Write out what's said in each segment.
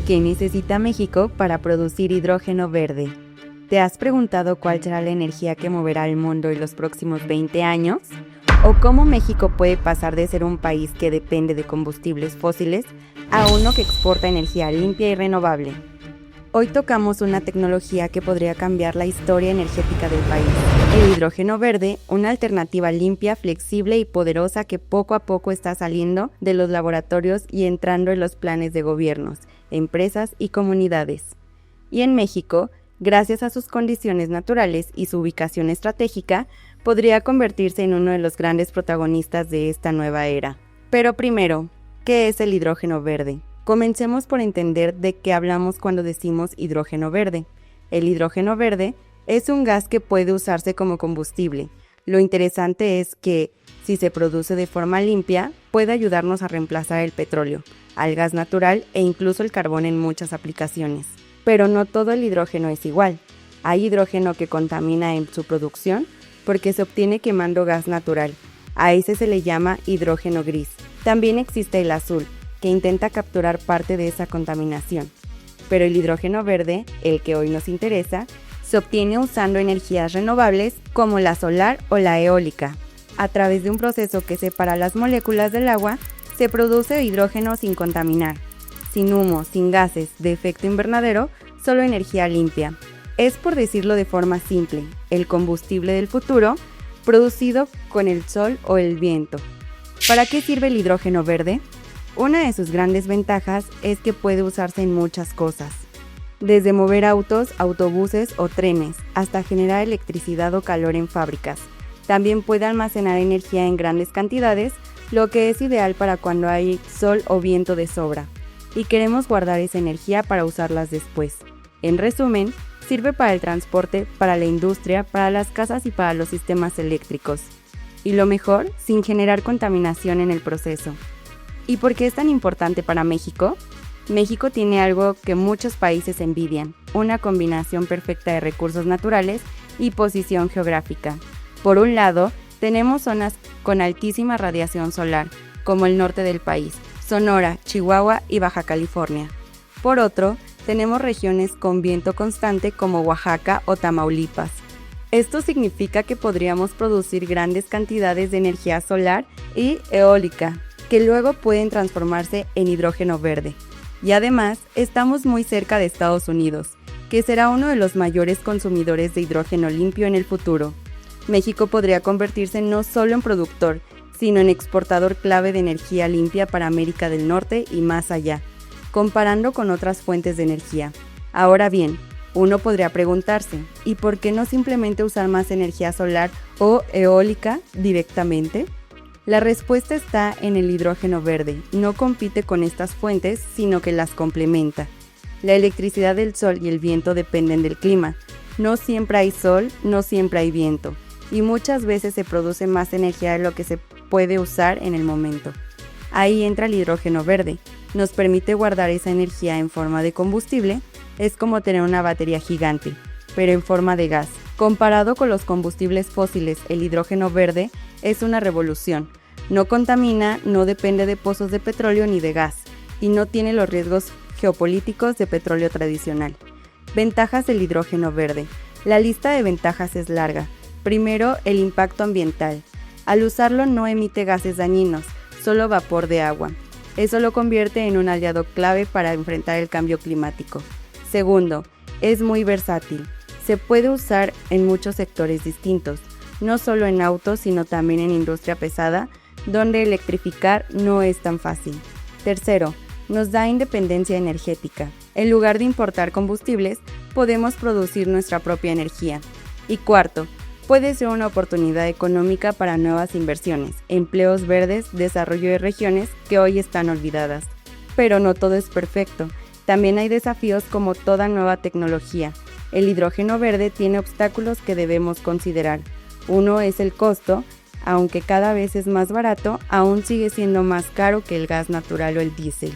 ¿Qué necesita México para producir hidrógeno verde? ¿Te has preguntado cuál será la energía que moverá el mundo en los próximos 20 años? ¿O cómo México puede pasar de ser un país que depende de combustibles fósiles a uno que exporta energía limpia y renovable? Hoy tocamos una tecnología que podría cambiar la historia energética del país. El hidrógeno verde, una alternativa limpia, flexible y poderosa que poco a poco está saliendo de los laboratorios y entrando en los planes de gobiernos, empresas y comunidades. Y en México, gracias a sus condiciones naturales y su ubicación estratégica, podría convertirse en uno de los grandes protagonistas de esta nueva era. Pero primero, ¿qué es el hidrógeno verde? Comencemos por entender de qué hablamos cuando decimos hidrógeno verde. El hidrógeno verde es un gas que puede usarse como combustible. Lo interesante es que, si se produce de forma limpia, puede ayudarnos a reemplazar el petróleo, al gas natural e incluso el carbón en muchas aplicaciones. Pero no todo el hidrógeno es igual. Hay hidrógeno que contamina en su producción porque se obtiene quemando gas natural. A ese se le llama hidrógeno gris. También existe el azul, que intenta capturar parte de esa contaminación. Pero el hidrógeno verde, el que hoy nos interesa, se obtiene usando energías renovables como la solar o la eólica. A través de un proceso que separa las moléculas del agua, se produce hidrógeno sin contaminar, sin humo, sin gases de efecto invernadero, solo energía limpia. Es, por decirlo de forma simple, el combustible del futuro, producido con el sol o el viento. ¿Para qué sirve el hidrógeno verde? Una de sus grandes ventajas es que puede usarse en muchas cosas, desde mover autos, autobuses o trenes, hasta generar electricidad o calor en fábricas. También puede almacenar energía en grandes cantidades, lo que es ideal para cuando hay sol o viento de sobra, y queremos guardar esa energía para usarlas después. En resumen, sirve para el transporte, para la industria, para las casas y para los sistemas eléctricos. Y lo mejor, sin generar contaminación en el proceso. ¿Y por qué es tan importante para México? México tiene algo que muchos países envidian, una combinación perfecta de recursos naturales y posición geográfica. Por un lado, tenemos zonas con altísima radiación solar, como el norte del país, Sonora, Chihuahua y Baja California. Por otro, tenemos regiones con viento constante como Oaxaca o Tamaulipas. Esto significa que podríamos producir grandes cantidades de energía solar y eólica, que luego pueden transformarse en hidrógeno verde. Y además, estamos muy cerca de Estados Unidos, que será uno de los mayores consumidores de hidrógeno limpio en el futuro. México podría convertirse no solo en productor, sino en exportador clave de energía limpia para América del Norte y más allá, comparando con otras fuentes de energía. Ahora bien, uno podría preguntarse, ¿y por qué no simplemente usar más energía solar o eólica directamente? La respuesta está en el hidrógeno verde. No compite con estas fuentes, sino que las complementa. La electricidad del sol y el viento dependen del clima. No siempre hay sol, no siempre hay viento, y muchas veces se produce más energía de lo que se puede usar en el momento. Ahí entra el hidrógeno verde. Nos permite guardar esa energía en forma de combustible. Es como tener una batería gigante, pero en forma de gas. Comparado con los combustibles fósiles, el hidrógeno verde es una revolución. No contamina, no depende de pozos de petróleo ni de gas, y no tiene los riesgos geopolíticos de petróleo tradicional. Ventajas del hidrógeno verde. La lista de ventajas es larga. Primero, el impacto ambiental. Al usarlo no emite gases dañinos, solo vapor de agua. Eso lo convierte en un aliado clave para enfrentar el cambio climático. Segundo, es muy versátil. Se puede usar en muchos sectores distintos, no solo en autos, sino también en industria pesada, donde electrificar no es tan fácil. Tercero, nos da independencia energética. En lugar de importar combustibles, podemos producir nuestra propia energía. Y cuarto, puede ser una oportunidad económica para nuevas inversiones, empleos verdes, desarrollo de regiones que hoy están olvidadas. Pero no todo es perfecto. También hay desafíos como toda nueva tecnología. El hidrógeno verde tiene obstáculos que debemos considerar. Uno es el costo. Aunque cada vez es más barato, aún sigue siendo más caro que el gas natural o el diésel.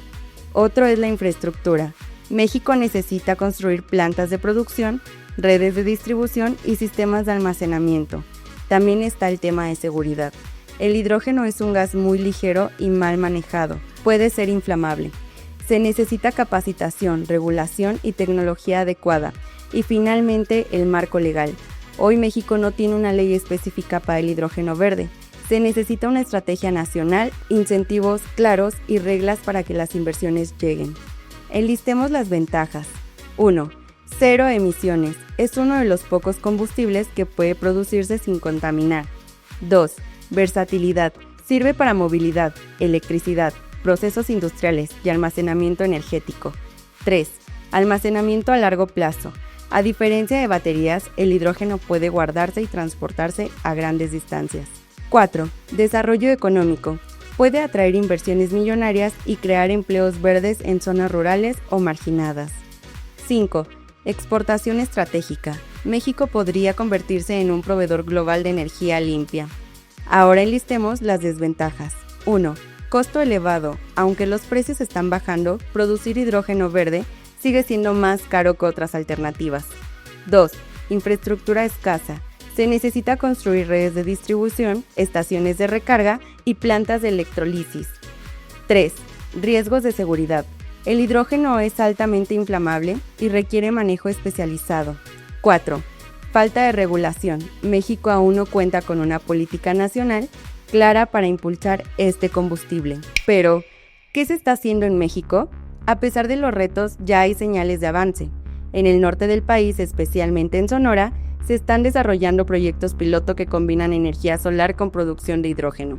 Otro es la infraestructura. México necesita construir plantas de producción, redes de distribución y sistemas de almacenamiento. También está el tema de seguridad. El hidrógeno es un gas muy ligero y mal manejado. Puede ser inflamable. Se necesita capacitación, regulación y tecnología adecuada. Y finalmente, el marco legal. Hoy México no tiene una ley específica para el hidrógeno verde. Se necesita una estrategia nacional, incentivos claros y reglas para que las inversiones lleguen. Enlistemos las ventajas. 1. Cero emisiones. Es uno de los pocos combustibles que puede producirse sin contaminar. 2. Versatilidad. Sirve para movilidad, electricidad, procesos industriales y almacenamiento energético. 3. Almacenamiento a largo plazo. A diferencia de baterías, el hidrógeno puede guardarse y transportarse a grandes distancias. 4. Desarrollo económico. Puede atraer inversiones millonarias y crear empleos verdes en zonas rurales o marginadas. 5. Exportación estratégica. México podría convertirse en un proveedor global de energía limpia. Ahora enlistemos las desventajas. 1. Costo elevado. Aunque los precios están bajando, producir hidrógeno verde sigue siendo más caro que otras alternativas. 2. Infraestructura escasa. Se necesita construir redes de distribución, estaciones de recarga y plantas de electrolisis. 3. Riesgos de seguridad. El hidrógeno es altamente inflamable y requiere manejo especializado. 4. Falta de regulación. México aún no cuenta con una política nacional clara para impulsar este combustible. Pero, ¿qué se está haciendo en México? A pesar de los retos, ya hay señales de avance. En el norte del país, especialmente en Sonora, se están desarrollando proyectos piloto que combinan energía solar con producción de hidrógeno.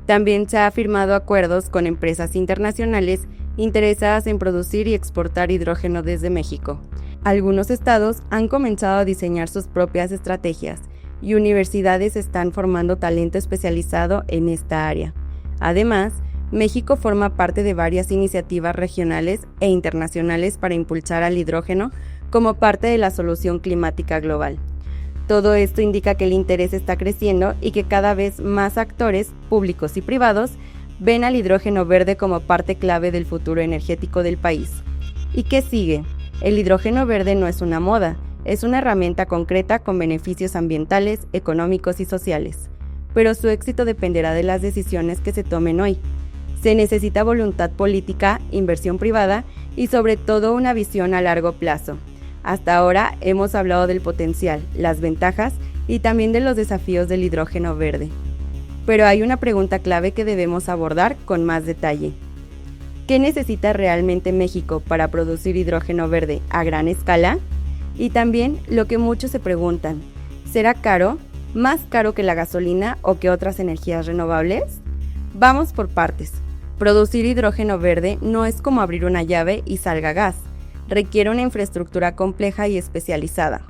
También se han firmado acuerdos con empresas internacionales interesadas en producir y exportar hidrógeno desde México. Algunos estados han comenzado a diseñar sus propias estrategias y universidades están formando talento especializado en esta área. Además, México forma parte de varias iniciativas regionales e internacionales para impulsar al hidrógeno como parte de la solución climática global. Todo esto indica que el interés está creciendo y que cada vez más actores, públicos y privados, ven al hidrógeno verde como parte clave del futuro energético del país. ¿Y qué sigue? El hidrógeno verde no es una moda, es una herramienta concreta con beneficios ambientales, económicos y sociales. Pero su éxito dependerá de las decisiones que se tomen hoy. Se necesita voluntad política, inversión privada y sobre todo una visión a largo plazo. Hasta ahora hemos hablado del potencial, las ventajas y también de los desafíos del hidrógeno verde. Pero hay una pregunta clave que debemos abordar con más detalle. ¿Qué necesita realmente México para producir hidrógeno verde a gran escala? Y también lo que muchos se preguntan, ¿será caro? ¿Más caro que la gasolina o que otras energías renovables? Vamos por partes. Producir hidrógeno verde no es como abrir una llave y salga gas. Requiere una infraestructura compleja y especializada.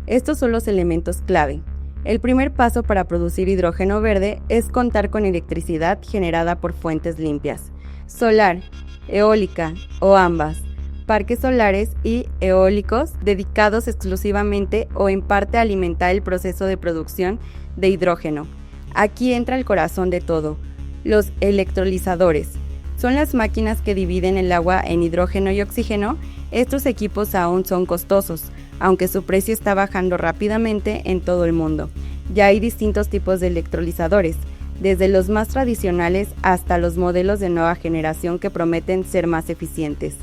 Estos son los elementos clave. El primer paso para producir hidrógeno verde es contar con electricidad generada por fuentes limpias, solar, eólica o ambas, parques solares y eólicos dedicados exclusivamente o en parte a alimentar el proceso de producción de hidrógeno. Aquí entra el corazón de todo, los electrolizadores. Son las máquinas que dividen el agua en hidrógeno y oxígeno. Estos equipos aún son costosos, aunque su precio está bajando rápidamente en todo el mundo. Ya hay distintos tipos de electrolizadores, desde los más tradicionales hasta los modelos de nueva generación que prometen ser más eficientes.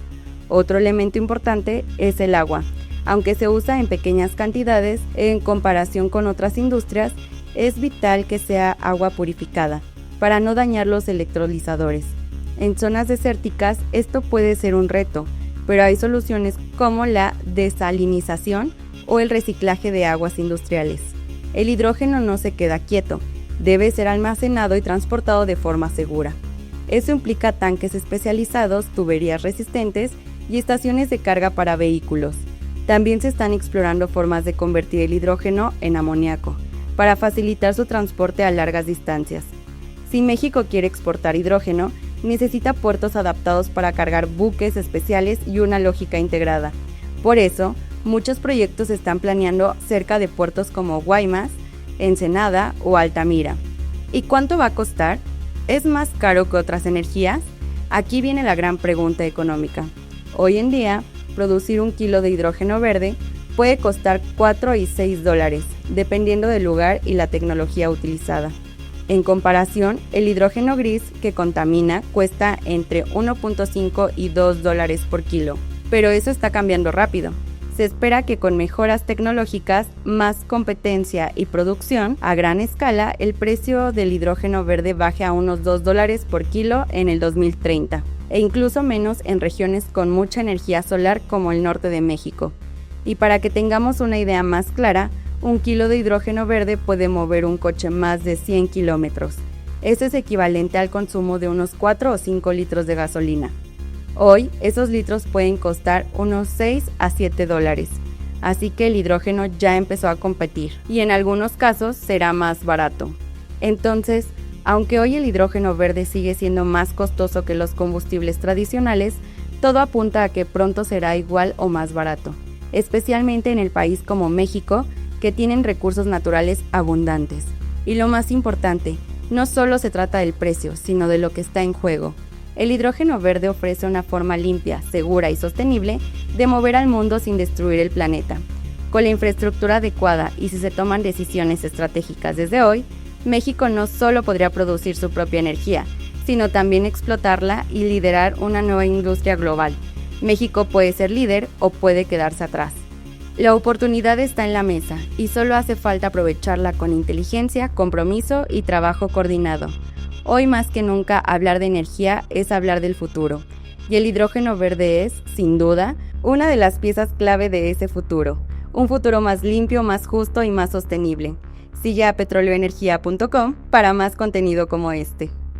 Otro elemento importante es el agua. Aunque se usa en pequeñas cantidades en comparación con otras industrias, es vital que sea agua purificada para no dañar los electrolizadores. En zonas desérticas esto puede ser un reto, pero hay soluciones como la desalinización o el reciclaje de aguas industriales. El hidrógeno no se queda quieto, debe ser almacenado y transportado de forma segura. Eso implica tanques especializados, tuberías resistentes y estaciones de carga para vehículos. También se están explorando formas de convertir el hidrógeno en amoníaco, para facilitar su transporte a largas distancias. Si México quiere exportar hidrógeno, necesita puertos adaptados para cargar buques especiales y una lógica integrada. Por eso, muchos proyectos se están planeando cerca de puertos como Guaymas, Ensenada o Altamira. ¿Y cuánto va a costar? ¿Es más caro que otras energías? Aquí viene la gran pregunta económica. Hoy en día, producir 1 kilo de hidrógeno verde puede costar $4 y $6, dependiendo del lugar y la tecnología utilizada. En comparación, el hidrógeno gris, que contamina, cuesta entre 1.5 y $2 por kilo. Pero eso está cambiando rápido. Se espera que con mejoras tecnológicas, más competencia y producción a gran escala, el precio del hidrógeno verde baje a unos $2 por kilo en el 2030, e incluso menos en regiones con mucha energía solar como el norte de México. Y para que tengamos una idea más clara, un kilo de hidrógeno verde puede mover un coche más de 100 kilómetros. Eso es equivalente al consumo de unos 4 o 5 litros de gasolina. Hoy, esos litros pueden costar unos 6 a $7, así que el hidrógeno ya empezó a competir y en algunos casos será más barato. Entonces, aunque hoy el hidrógeno verde sigue siendo más costoso que los combustibles tradicionales, todo apunta a que pronto será igual o más barato, especialmente en el país como México, que tienen recursos naturales abundantes. Y lo más importante, no solo se trata del precio, sino de lo que está en juego. El hidrógeno verde ofrece una forma limpia, segura y sostenible de mover al mundo sin destruir el planeta. Con la infraestructura adecuada y si se toman decisiones estratégicas desde hoy, México no solo podría producir su propia energía, sino también explotarla y liderar una nueva industria global. México puede ser líder o puede quedarse atrás. La oportunidad está en la mesa y solo hace falta aprovecharla con inteligencia, compromiso y trabajo coordinado. Hoy más que nunca hablar de energía es hablar del futuro, y el hidrógeno verde es, sin duda, una de las piezas clave de ese futuro, un futuro más limpio, más justo y más sostenible. Sigue a petroleoenergia.com para más contenido como este.